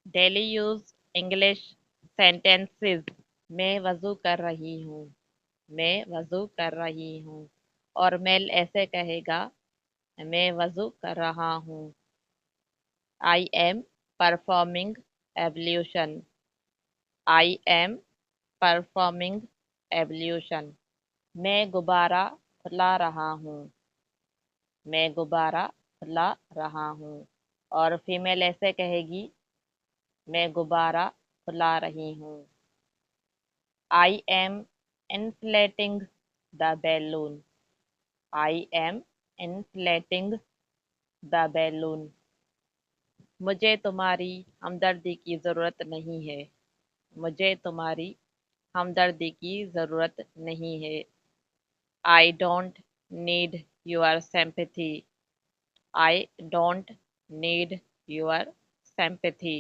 Daily use English sentences. मैं वज़ू कर रही हूँ। मैं वज़ू कर रही हूँ। और मेल ऐसे कहेगा, मैं वज़ू कर रहा हूँ। I am performing evolution. I am performing evolution. मैं गुब्बारा फुला रहा हूँ। मैं गुब्बारा फुला रहा हूँ। और फीमेल ऐसे कहेगी, मैं गुब्बारा फुला रही हूँ। I am inflating the balloon. I am inflating the balloon. मुझे तुम्हारी हमदर्दी की ज़रूरत नहीं है। मुझे तुम्हारी हमदर्दी की ज़रूरत नहीं है। I don't need your sympathy. I don't need your sympathy.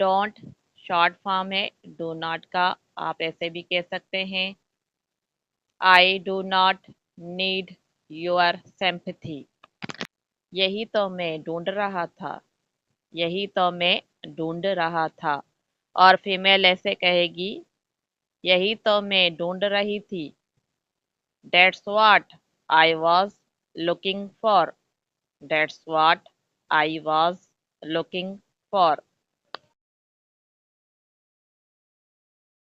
Don't short form है डू नॉट का। आप ऐसे भी कह सकते हैं, I do not need your sympathy. यही तो मैं ढूंढ रहा था। यही तो मैं ढूंढ रहा था। और फीमेल ऐसे कहेगी, यही तो मैं ढूंढ रही थी। That's what I was looking for. That's what I was looking for.